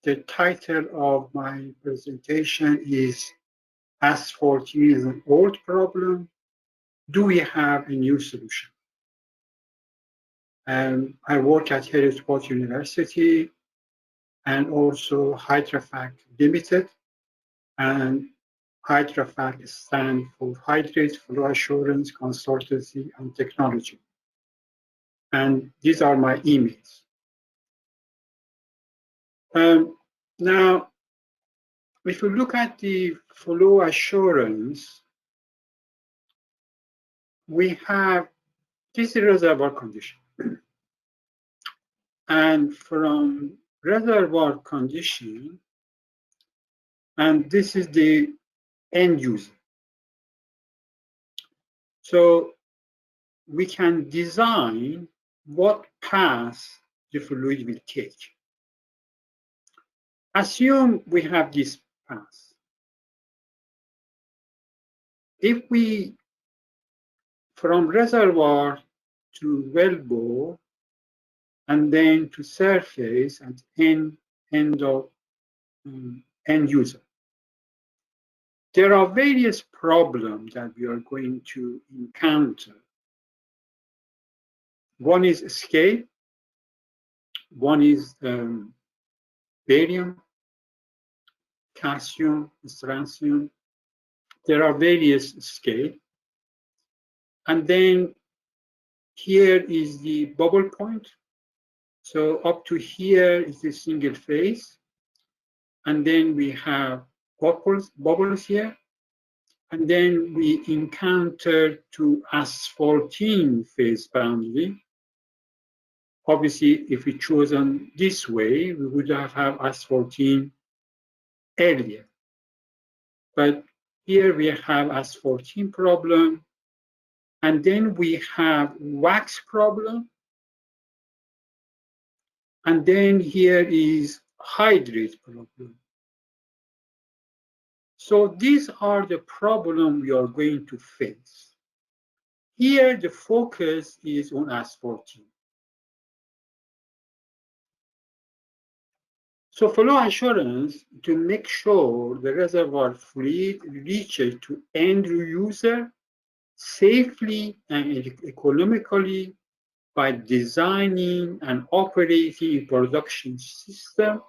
The title of my presentation is Asphaltene is an old problem. Do we have a new solution? And I work at Petro-Teach University and also Hydrofac Limited. And Hydrofac stands for Hydrate Flow Assurance Consultancy and Technology. And these are my emails. Now, if you look at the flow assurance, we have this reservoir condition. And from reservoir condition, and this is the end user. So we can design what path the fluid will take. Assume we have this path. If we, from reservoir to wellbore, and then to surface at end of end user, there are various problems that we are going to encounter. One is scale, one is barium, calcium, strontium. There are various scale. And then here is the bubble point. So up to here is the single phase. And then we have bubbles here. And then we encounter to asphaltene phase boundary. Obviously, if we chosen this way, we would have asphaltene earlier. But here we have asphaltene problem. And then we have wax problem. And then here is hydrate problem. So these are the problems we are going to face. Here, the focus is on asphaltene. So flow assurance, to make sure the reservoir fluid reaches to end user safely and economically by designing and operating a production system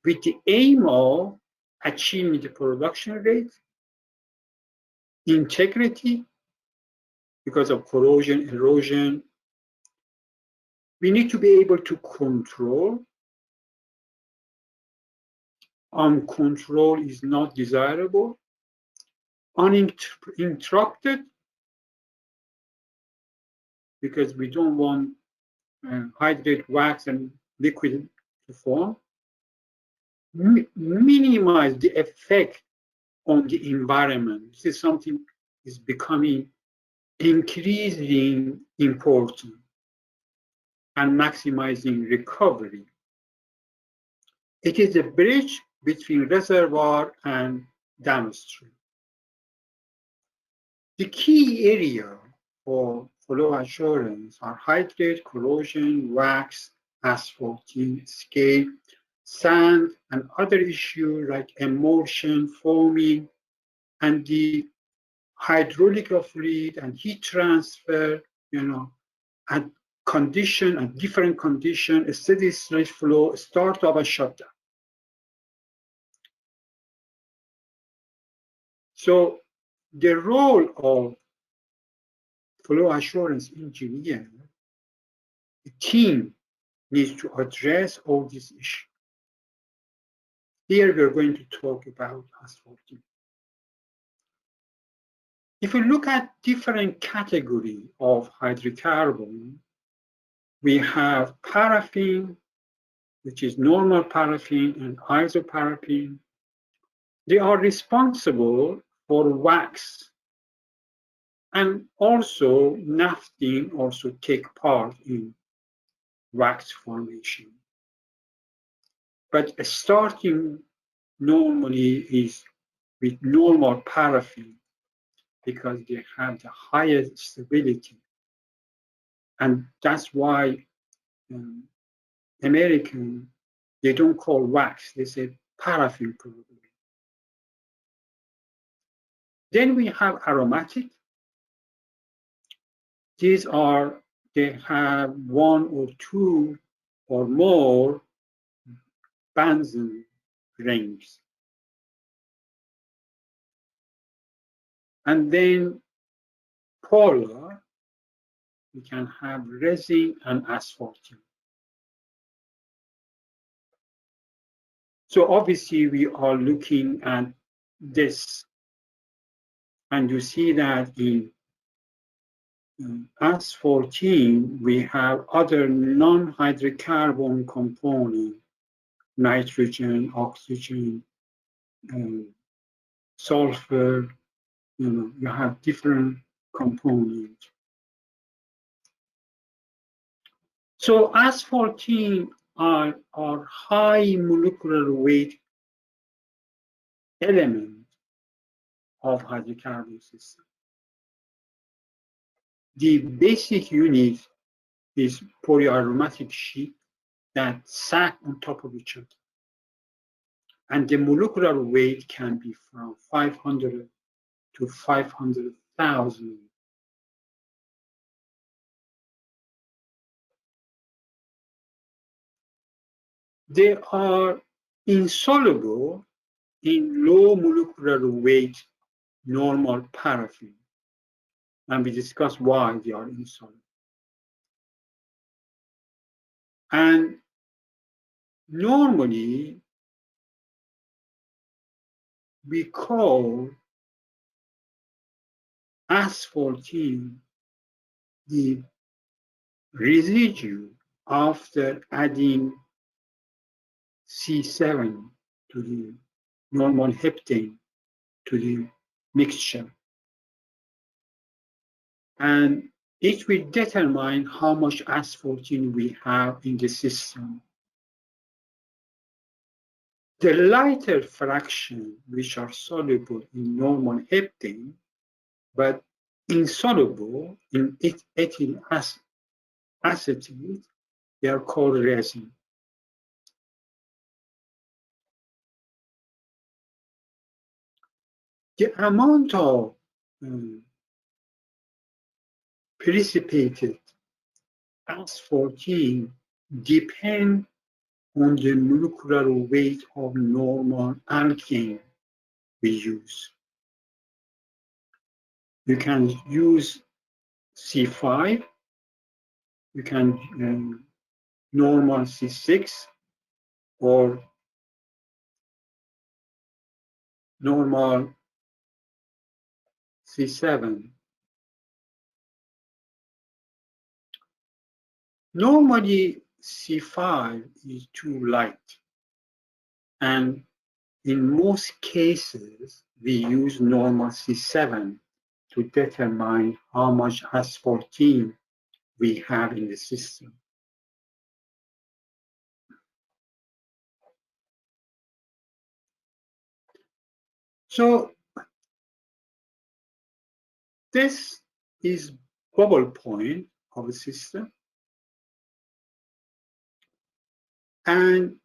with the aim of achieving the production rate, integrity, because of corrosion, erosion. We need to be able to control. Uncontrolled is not desirable. Uninterrupted, because we don't want hydrate, wax, and liquid to form. Minimize the effect on the environment. This is something is becoming increasingly important, and maximizing recovery. It is a bridge between reservoir and downstream. The key area for flow assurance are hydrate, corrosion, wax, asphaltene, scale, sand, and other issues like emulsion, foaming, and the hydraulic of fluid and heat transfer, at condition and different condition, a steady state flow, startup and shutdown. So the role of flow assurance engineer, the team needs to address all these issues. Here we're going to talk about asphaltene. If we look at different categories of hydrocarbon, we have paraffin, which is normal paraffin, and isoparaffin. They are responsible for wax, and also naphthalene also take part in wax formation. But starting normally is with normal paraffin, because they have the highest stability. And that's why American They don't call wax, they say paraffin probably. Then we have aromatic. These are, they have one or two or more benzene rings. And then polar, we can have resin and asphaltene. So obviously we are looking at this, and you see that in asphaltene, we have other non-hydrocarbon components, nitrogen, oxygen, sulfur, you have different components. So asphaltene are high molecular weight element of hydrocarbon system. The basic unit is polyaromatic sheet that stack on top of each other. And the molecular weight can be from 500 to 500,000. They are insoluble in low molecular weight normal paraffin. And we discuss why they are insoluble. And normally, we call asphaltene the residue after adding C7 to the normal heptane to the mixture. And it will determine how much asphaltene we have in the system. The lighter fraction, which are soluble in normal heptane, but insoluble in ethyl acetate, they are called resin. The amount of precipitated asphaltene depends on the molecular weight of normal alkane we use. You can use C5, you can normal C6, or normal C7. Normally, C5 is too light, and in most cases, we use normal C7 to determine how much asphaltene we have in the system. So this is bubble point of the system, and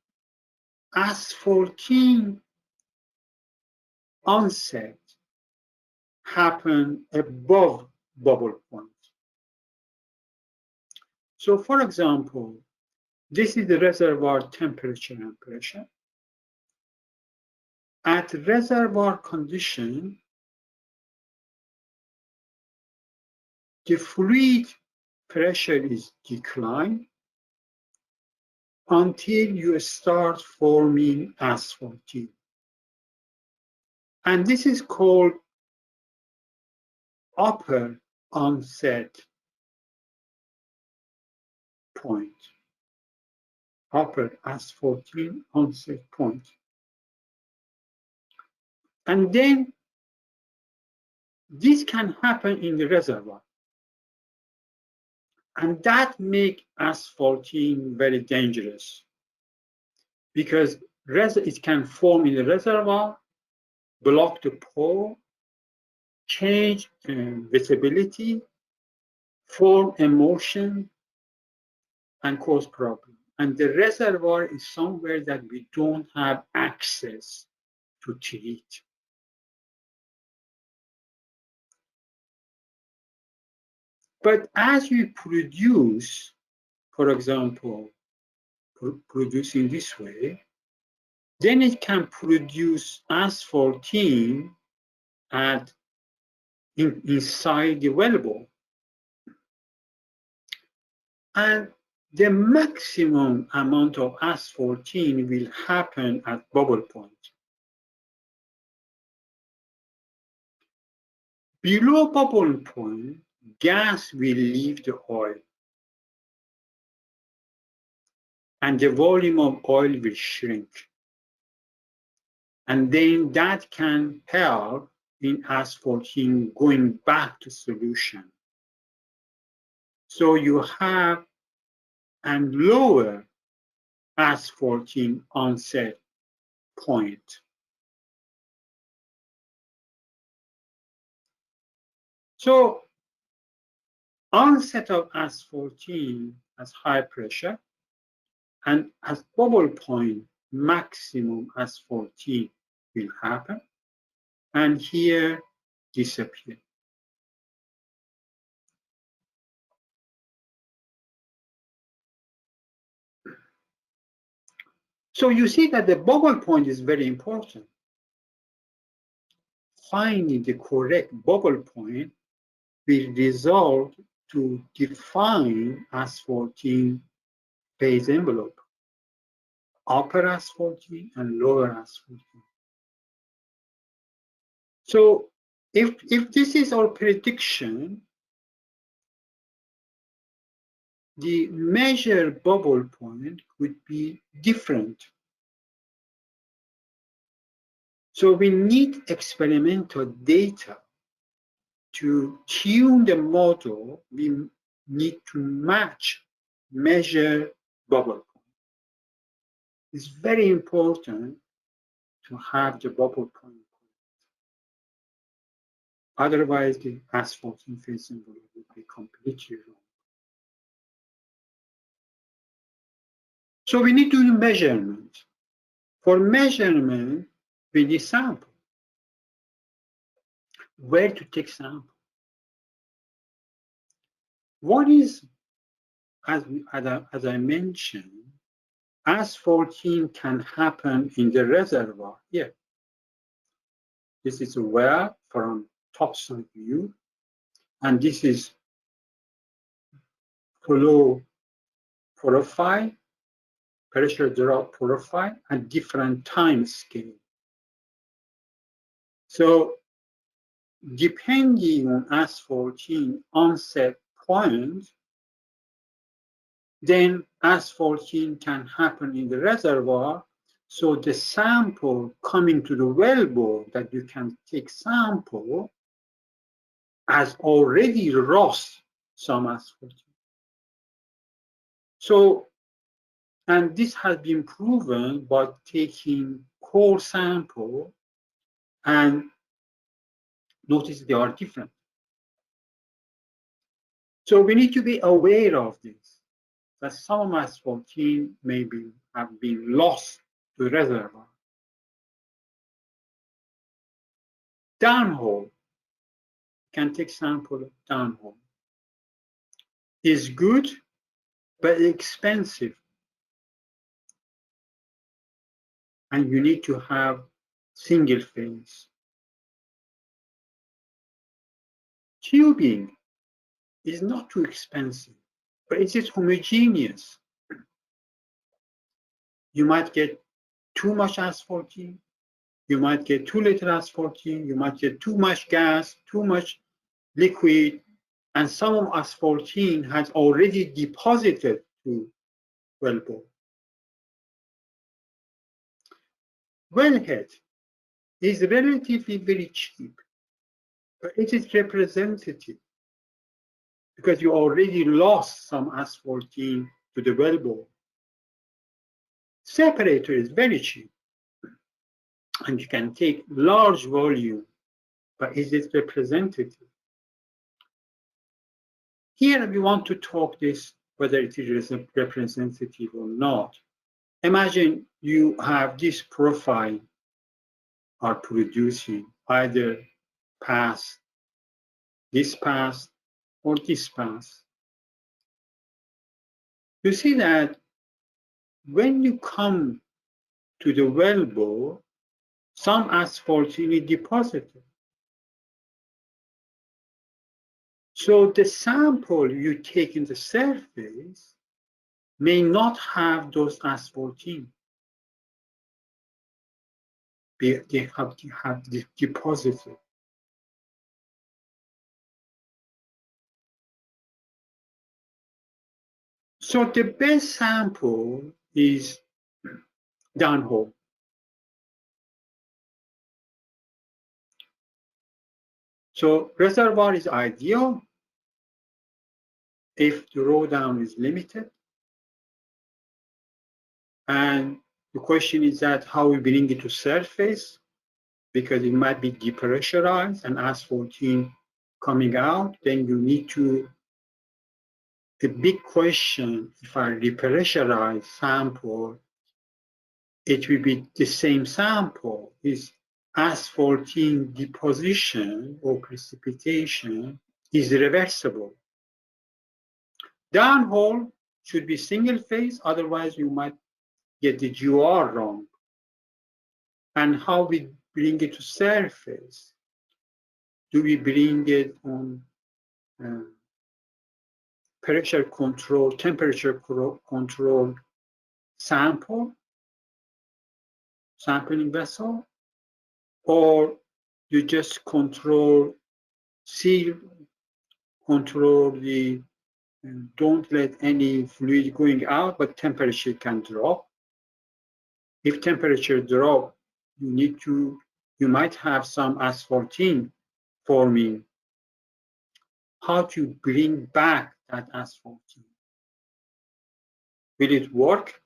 asphaltene onset happen above bubble point. So for example, this is the reservoir temperature and pressure. At reservoir condition, the fluid pressure is declined until you start forming asphaltene. And this is called upper onset point, upper asphaltene onset point. And then this can happen in the reservoir. And that makes asphaltene very dangerous because it can form in the reservoir, block the pore, change visibility, form emulsion, and cause problem. and the reservoir is somewhere that we don't have access to treat. But as we produce, for example, producing this way, then it can produce asphaltene inside the wellbore. And the maximum amount of asphaltene will happen at bubble point. Below bubble point, gas will leave the oil, and the volume of oil will shrink. And then that can help in asphaltene going back to solution. So you have a lower asphaltene onset point. So onset of asphaltene has high pressure, and at bubble point, maximum asphaltene will happen, and here disappear. So you see that the bubble point is very important. Finding the correct bubble point will result to define asphaltene phase envelope, upper asphaltene and lower asphaltene. So if this is our prediction, the measured bubble point could be different. So we need experimental data to tune the model. We need to match measure bubble point. It's very important to have the bubble point. Otherwise, the asphaltene phase envelope would be completely wrong. So we need to do measurement. For measurement, we need sample. Where to take sample? What is, as I mentioned, asphaltene can happen in the reservoir. Here, this is a well from topside view, and this is flow profile, pressure drop profile, and different time scale. So depending on asphaltene onset point, then asphaltene can happen in the reservoir. So the sample coming to the wellbore that you can take sample has already lost some asphaltene. So, and this has been proven by taking core sample, and notice they are different. So we need to be aware of this, that some asphaltene maybe have been lost to the reservoir. Downhole, can take sample downhole. Is good, but expensive. And you need to have single phase. Tubing is not too expensive, but it is homogeneous. You might get too much asphaltene, you might get too little asphaltene, you might get too much gas, too much liquid, and some asphaltene has already deposited to wellbore. Wellhead is relatively very cheap, but it is representative because you already lost some asphaltene to the wellbore. Separator is very cheap, and you can take large volume, but is it representative? Here we want to talk this whether it is representative or not. Imagine you have this profile are producing either pass, this pass, or this pass. You see that when you come to the wellbore, some asphaltene is deposited. So the sample you take in the surface may not have those asphaltene. They have deposited. So the best sample is downhole. So reservoir is ideal if the row down is limited. And the question is that how we bring it to surface, because it might be depressurized and asphaltene coming out, then you need to, the big question, if I repressurize sample, it will be the same sample. Is asphaltene deposition or precipitation is reversible. Downhole should be single phase, otherwise you might get the GOR wrong. And how we bring it to surface? Do we bring it on pressure control, temperature control sampling vessel, or you just control the, don't let any fluid going out, but temperature can drop. If temperature drop, you might have some asphaltene forming. How to bring back that asphaltene? Will it work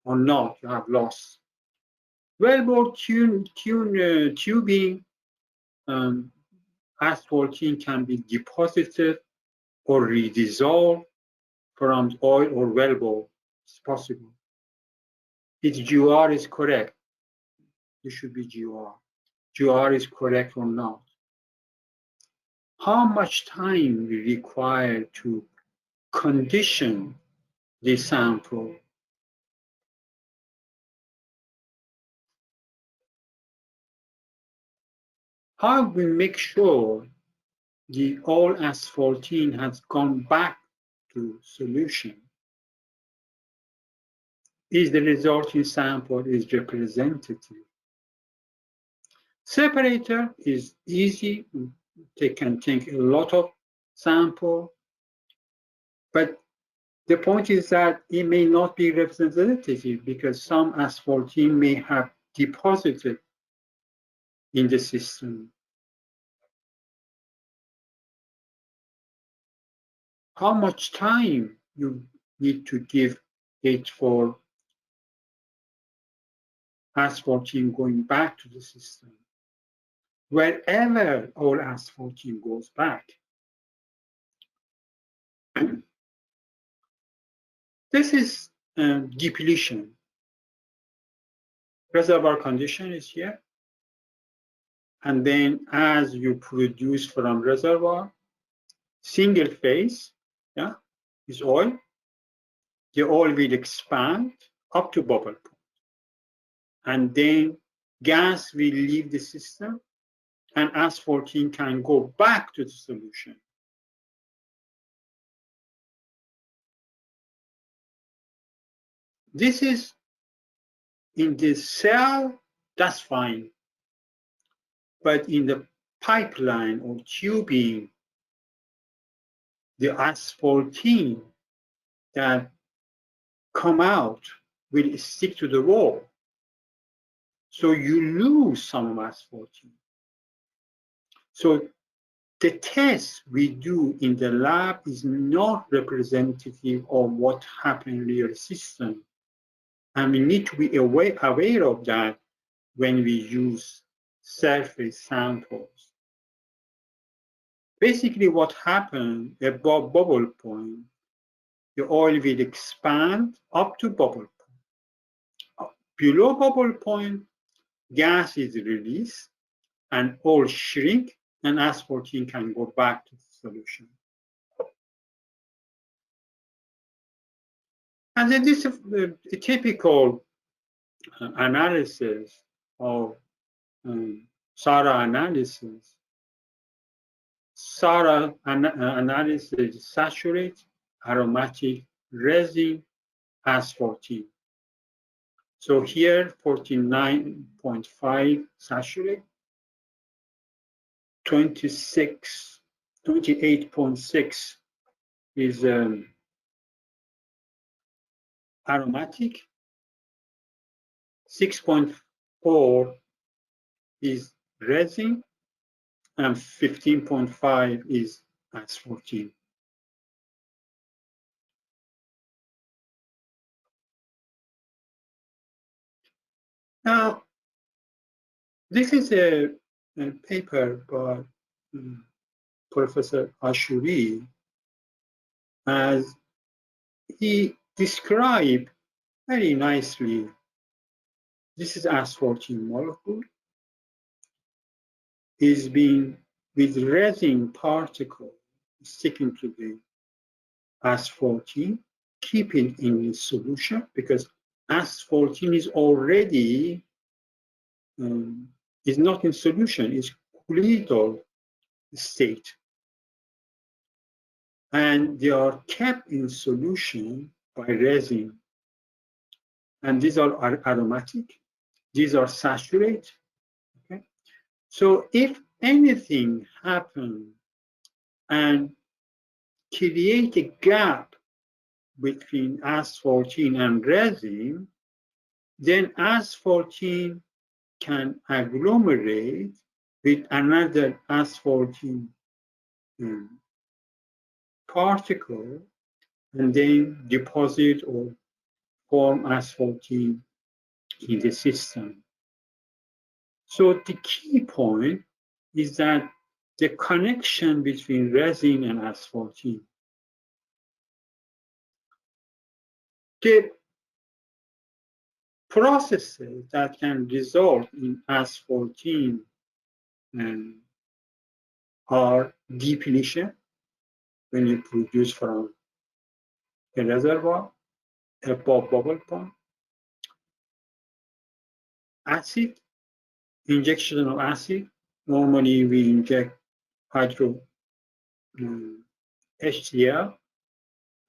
or not? You have lost. Wellbore tubing, asphaltene can be deposited or redissolved from oil or wellbore. It's possible. If GOR is correct, it should be GOR. GOR is correct or not. How much time we require to condition the sample? How we make sure the all asphaltene has gone back to solution? Is the resulting sample is representative? Separator is easy. They can take a lot of sample, but the point is that it may not be representative because some asphaltene may have deposited in the system. How much time you need to give it for asphaltene going back to the system? Wherever all asphaltene goes back. This is depletion. Reservoir condition is here. And then as you produce from reservoir, single phase, yeah, is oil. The oil will expand up to bubble point. And then gas will leave the system and asphaltene can go back to the solution. This is in the cell, that's fine. But in the pipeline or tubing, the asphaltene that come out will stick to the wall. So you lose some asphaltene. So the test we do in the lab is not representative of what happened in your system. And we need to be aware of that when we use surface samples. Basically what happened above bubble point, the oil will expand up to bubble point. Below bubble point, gas is released and oil shrink, and asphaltene can go back to the solution. And then this is the typical analysis of SARA analysis. SARA analysis saturate, aromatic, resin, asphaltene. So here 49.5 saturate, 28.6 is aromatic, 6.4 is resin, and 15.5 is asphaltene. Now, this is a paper by Professor Ashuri, as he described very nicely. This is asphaltene molecule is being with resin particle sticking to the asphaltene, keep it in the solution, because asphaltene is already is not in solution, it's colloidal state. And they are kept in solution by resin. And these are aromatic, these are saturated. Okay? So if anything happens and create a gap between asphaltene and resin, then asphaltene can agglomerate with another asphaltene particle and then deposit or form asphaltene in the system. So the key point is that the connection between resin and asphaltene. The processes that can result in asphaltene are depletion, when you produce from a reservoir above bubble point, acid, injection of acid. Normally we inject hydro HCl,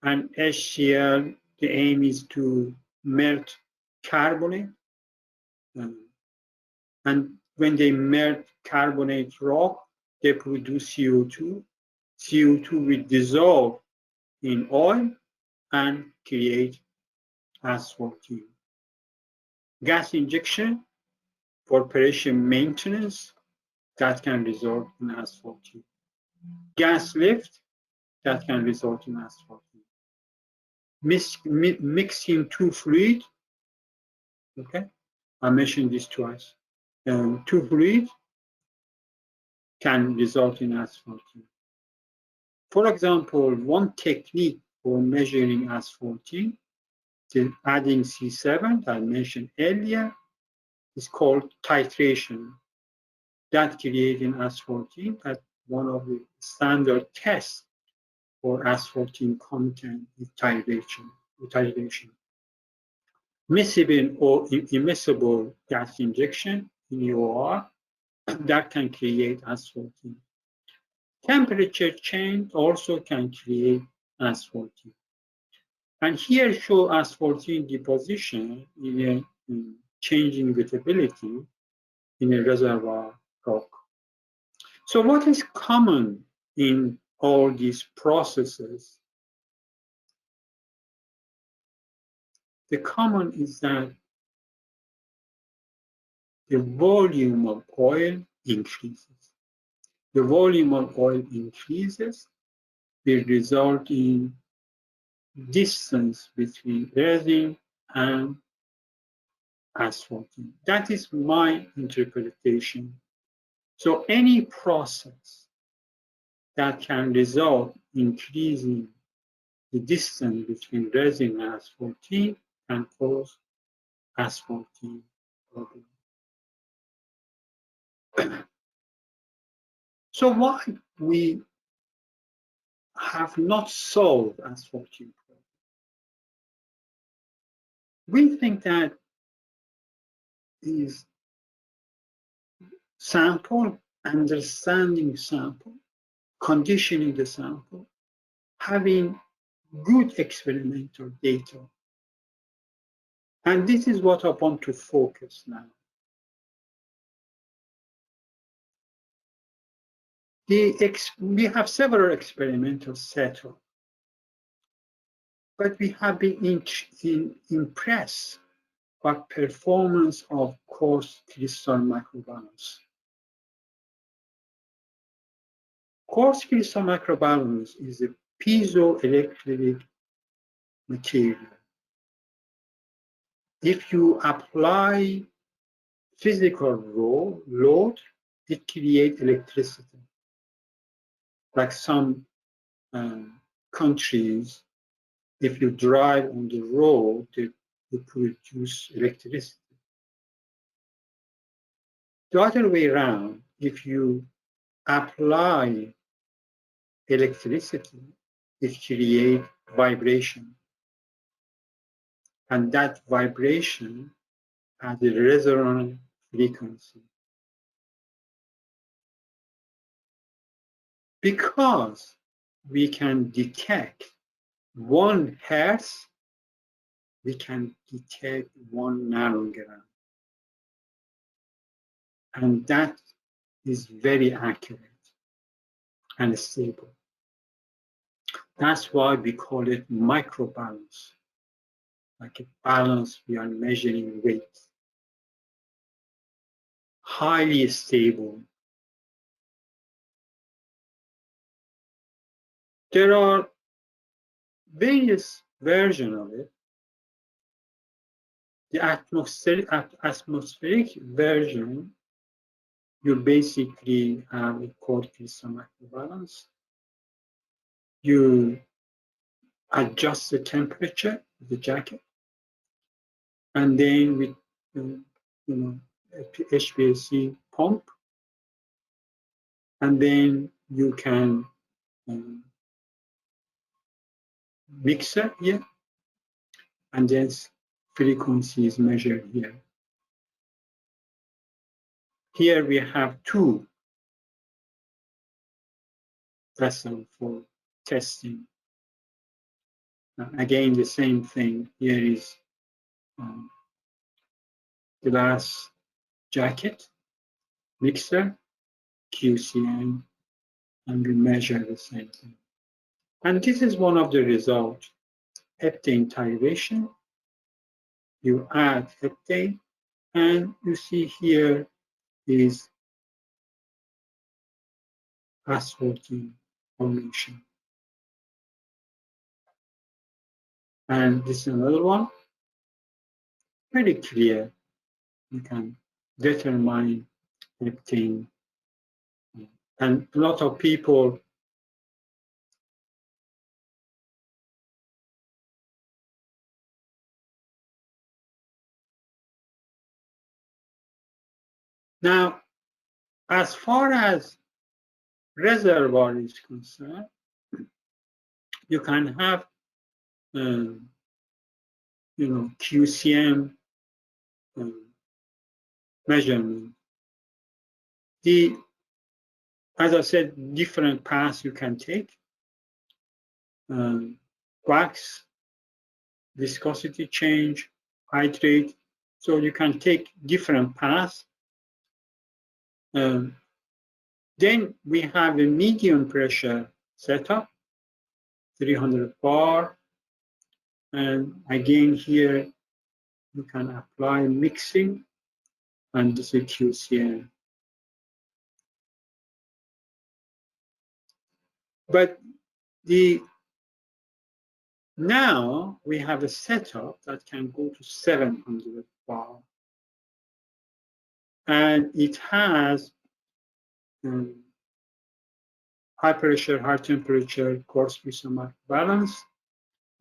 and HCl, the aim is to melt carbonate, and when they melt carbonate rock, they produce CO2. CO2 will dissolve in oil and create asphaltene. Gas injection for operation maintenance, that can result in asphaltene. Gas lift, that can result in asphaltene. Mixing two fluids, okay, I mentioned this twice. Two fluids can result in asphaltene. For example, one technique for measuring asphaltene, adding C7 that I mentioned earlier, is called titration. That creating asphaltene, that's one of the standard tests for asphaltene content is titration. Miscible or immiscible gas injection in EOR, that can create asphaltene. Temperature change also can create asphaltene. And here show asphaltene deposition in a changing wettability in a reservoir rock. So what is common in all these processes? The common is that the volume of oil increases. The volume of oil increases will result in distance between resin and asphaltene. That is my interpretation. So any process that can result in increasing the distance between resin asphaltene and cause asphaltene problem. So why we have not solved asphaltene problem? We think that is sample, understanding sample, conditioning the sample, having good experimental data. And this is what I want to focus now. We have several experimental setups, but we have been impressed by performance of quartz crystal microbalance. Quartz crystal microbalance is a piezoelectric material. If you apply physical load, it creates electricity. Like some countries, if you drive on the road, you produce electricity. The other way around, if you apply electricity, it creates vibration. And that vibration has a resonant frequency. Because we can detect 1 hertz, we can detect 1 nanogram. And that is very accurate and stable. That's why we call it microbalance, like a balance we are measuring weight. Highly stable. There are various versions of it. The atmospheric version, you basically have a quartz crystal microbalance. You adjust the temperature of the jacket, and then with HVAC pump, and then you can mixer here, and then frequency is measured here. Here we have 2 vessels for testing. Again, the same thing. Here is glass jacket, mixer, QCM, and we measure the same thing. And this is one of the results. Heptane titration. You add heptane, and you see here is asphaltene formation. And this is another one. Very clear. You can determine heptane. And a lot of people now, as far as reservoir is concerned, you can have QCM measurement. As I said, different paths you can take. Wax, viscosity change, hydrate. So you can take different paths. Then we have a medium pressure setup, 300 bar. And again, here you can apply mixing, and this is QCM. But now we have a setup that can go to 700 bar. And it has high pressure, high temperature, quartz crystal microbalance,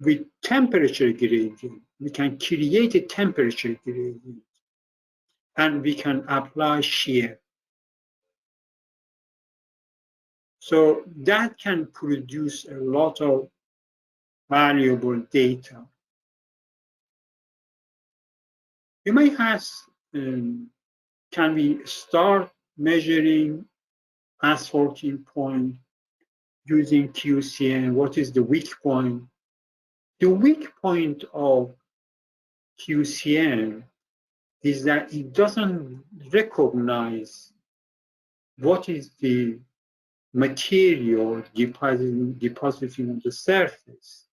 with temperature gradient, we can create a temperature gradient, and we can apply shear. So that can produce a lot of valuable data. You may ask, can we start measuring asphaltene point using QCM? What is the weak point? The weak point of QCM is that it doesn't recognize what is the material depositing on the surface.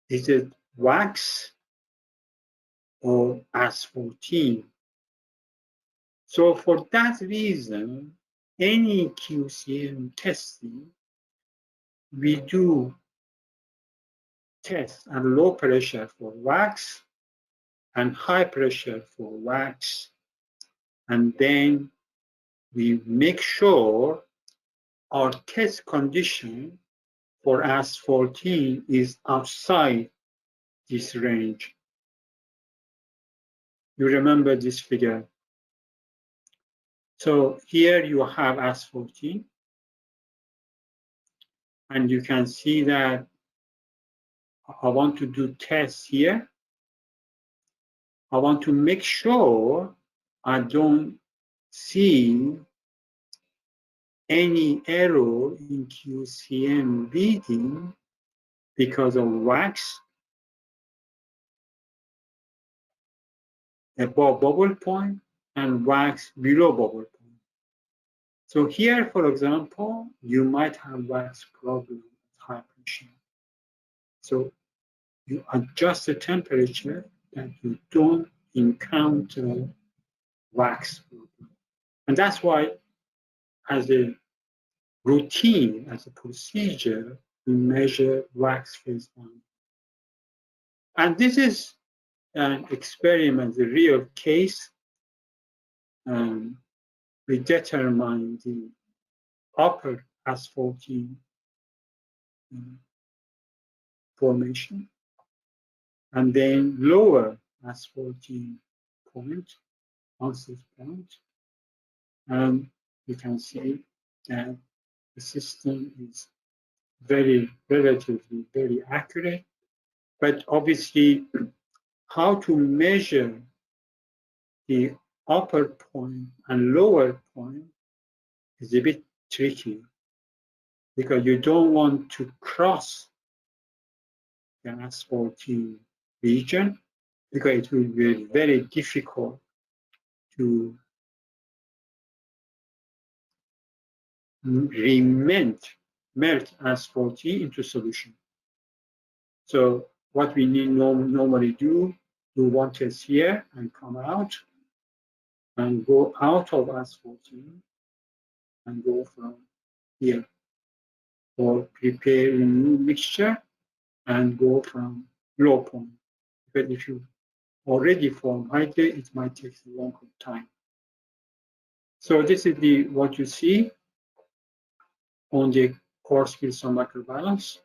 Is it wax or asphaltene? So for that reason, any QCM testing, we do test at low pressure for wax and high pressure for wax, and then we make sure our test condition for asphaltene is outside this range. You remember this figure. So here you have asphaltene, and you can see that I want to do tests here. I want to make sure I don't see any error in QCM reading because of wax above bubble point and wax below bubble point. So here, for example, you might have wax problem at high pressure. So you adjust the temperature that you don't encounter wax problem. And that's why, as a routine, as a procedure, we measure wax phase one. And this is an experiment, a real case. We determine the upper asphaltene formation, and then lower asphaltene point, onset point. And you can see that the system is relatively very accurate. But obviously, how to measure the upper point and lower point is a bit tricky, because you don't want to cross the asphaltene region, because it will be very difficult to melt asphaltene into solution. So what we normally do one test here and come out and go out of asphaltene and go from here, or prepare a new mixture and go from low point. But if you already form hydrate, it might take a long time. So this is what you see on the Quartz Wilson microbalance,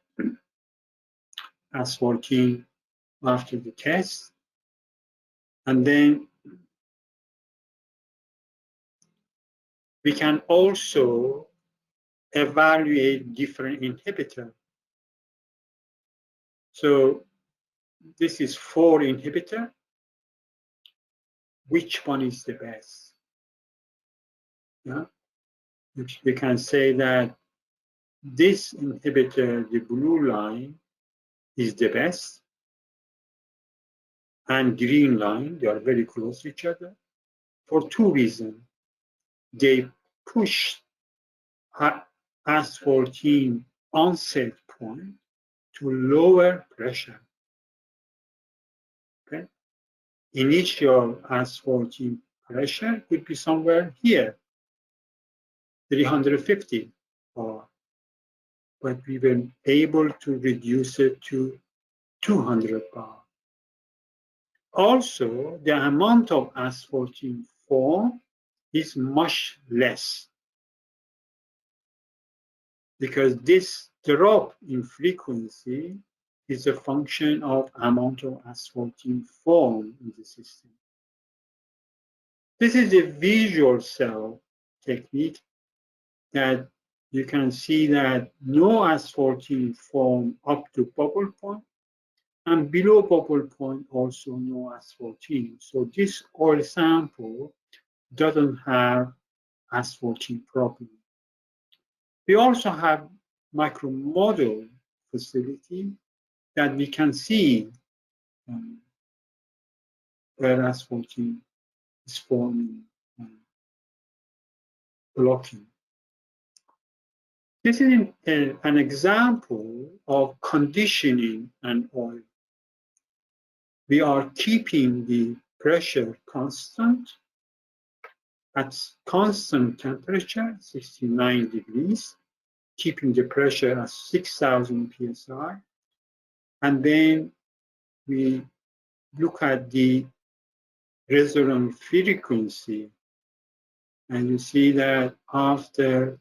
asphaltene after the test. And then we can also evaluate different inhibitors. So this is 4 inhibitor. Which one is the best? Yeah? We can say that this inhibitor, the blue line, is the best, and green line, they are very close to each other, for 2 reasons. They push asphaltene onset point to lower pressure. Okay? Initial asphaltene pressure could be somewhere here, 350 bar, but we were able to reduce it to 200 bar. Also, the amount of asphaltene formed is much less, because this drop in frequency is a function of amount of asphaltene formed in the system. This is a visual cell technique that you can see that no asphaltene formed up to bubble point, and below bubble point also no asphaltene. So this oil sample doesn't have asphaltene problem. We also have micromodel facility that we can see where asphaltene is forming blocking. This is an example of conditioning an oil. We are keeping the pressure constant at constant temperature, 69 degrees, keeping the pressure at 6,000 psi. And then we look at the resonance frequency, and you see that after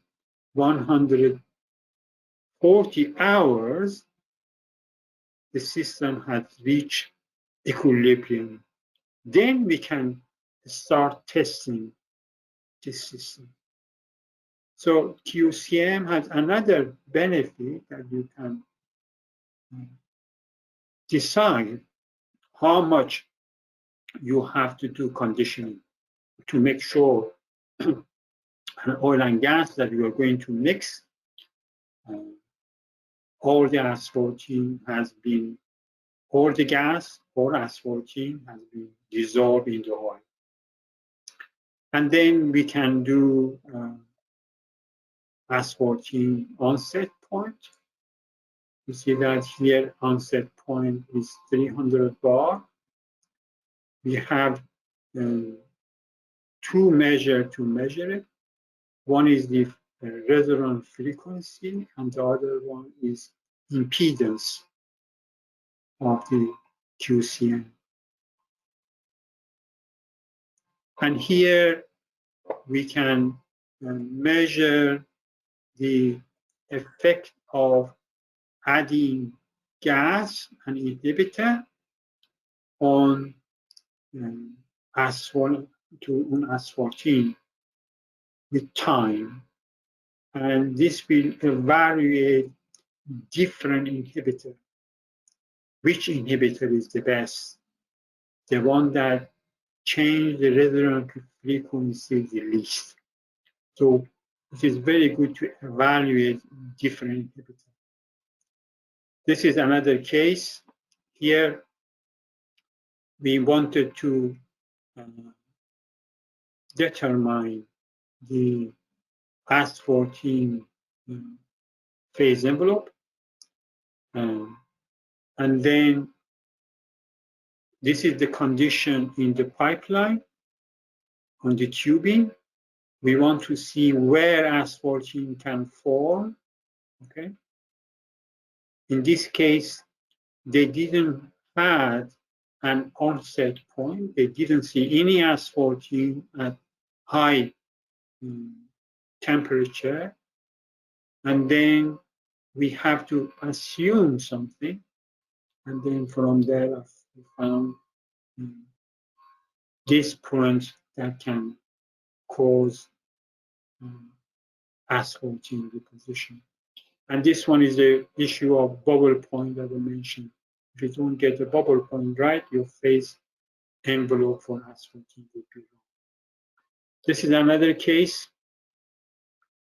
140 hours, the system has reached equilibrium. Then we can start testing this system. So QCM has another benefit that you can decide how much you have to do conditioning to make sure an oil and gas that you are going to mix, all the asphaltene has been, all the gas or asphaltene has been dissolved in the oil. And then we can do asphaltene onset point. You see that here onset point is 300 bar. We have two measures to measure it. One is the resonance frequency, and the other one is impedance of the QCM. And here we can measure the effect of adding gas and inhibitor on asphaltene with time. And this will evaluate different inhibitor. Which inhibitor is the best? The one that changes the resonance frequency the least. So it is very good to evaluate different inhibitors. This is another case. Here we wanted to determine the asphaltene phase envelope. And then this is the condition in the pipeline on the tubing. We want to see where asphaltene can form. Okay. In this case, they didn't have an onset point. They didn't see any asphaltene at high temperature. And then we have to assume something. And then from there, we found this point that can cause asphaltene deposition. And this one is the issue of bubble point that I mentioned. If you don't get the bubble point right, your phase envelope for asphaltene will be wrong. This is another case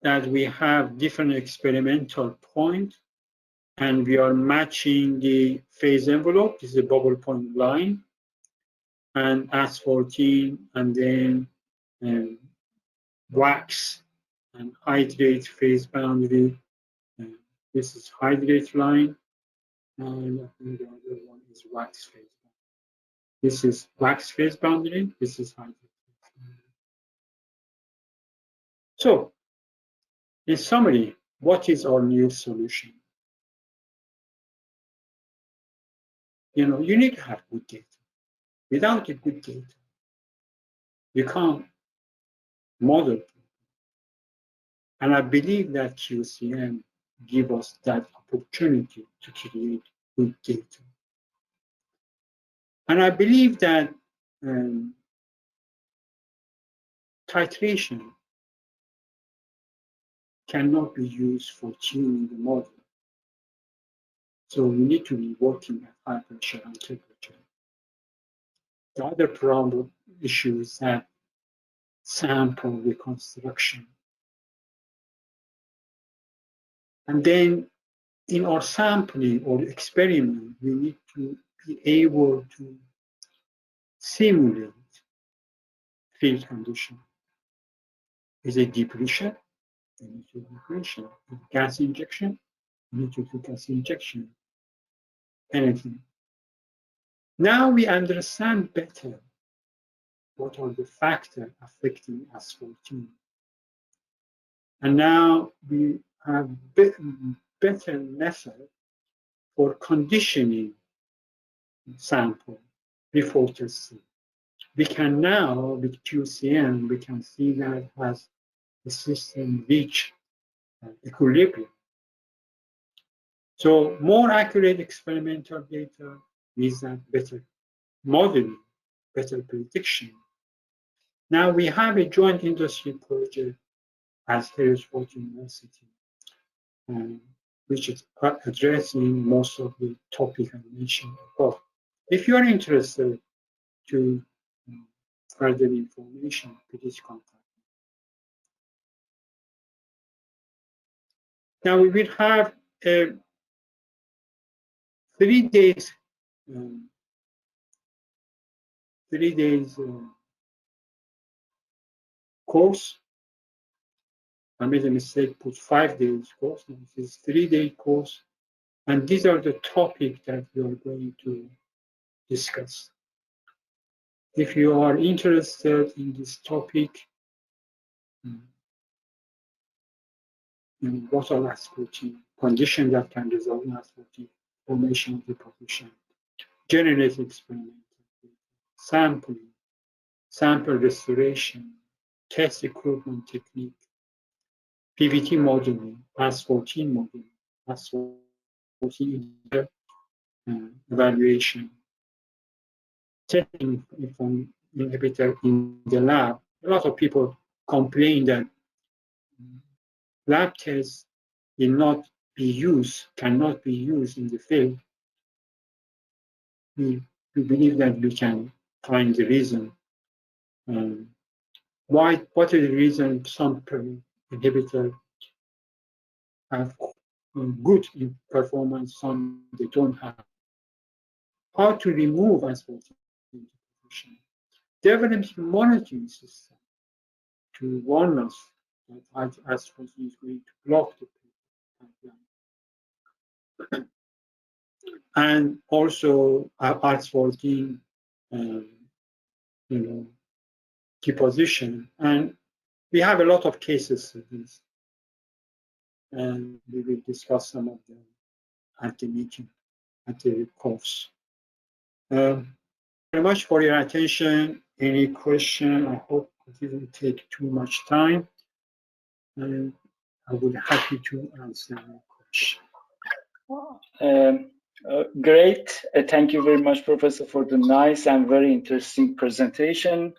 that we have different experimental points, and we are matching the phase envelope. This is a bubble point line, and asphaltene, and then wax and hydrate phase boundary. This is hydrate line, and I think the other one is wax phase boundary. This is wax phase boundary. This is hydrate phase boundary. So, in summary, what is our new solution? You know, you need to have good data. Without the good data, you can't model. And I believe that QCM gives us that opportunity to create good data. And I believe that titration cannot be used for tuning the model. So we need to be working at high pressure and temperature. The other problem issue is that sample reconstruction. And then in our sampling or experiment, we need to be able to simulate field condition. Is it depletion? We need to do depletion. Is it gas injection? We need to do gas injection. Anything. Now we understand better what are the factors affecting asphaltene. And now we have better method for conditioning sample before testing. We can now, with QCM, we can see that as the system reach equilibrium. So more accurate experimental data means that better modeling, better prediction. Now we have a joint industry project at Reservoir University, which is addressing most of the topic I mentioned above. If you are interested to further information, please contact me. Now we will have a 3 days course. I made a mistake, put 5 days course. This is 3-day course. And these are the topics that we are going to discuss. If you are interested in this topic, in what are asphaltene, conditions that can result in asphaltene, formation of deposition, generative experiment, sampling, sample restoration, test equipment technique, PVT modeling, asphaltene modeling, asphaltene evaluation, testing from inhibitor in the lab. A lot of people complain that lab tests cannot be used in the field. We believe that we can find the reason. What is the reason some inhibitors have good performance, some they don't have? How to remove asphaltene deposition? Developing monitoring system to warn us that asphaltene is going to block the pipeline. And also asphaltene, deposition. And we have a lot of cases of this. And we will discuss some of them at the meeting, at the course. Very much for your attention. Any question? I hope it didn't take too much time. And I would be happy to answer your question. Great. Thank you very much, Professor, for the nice and very interesting presentation.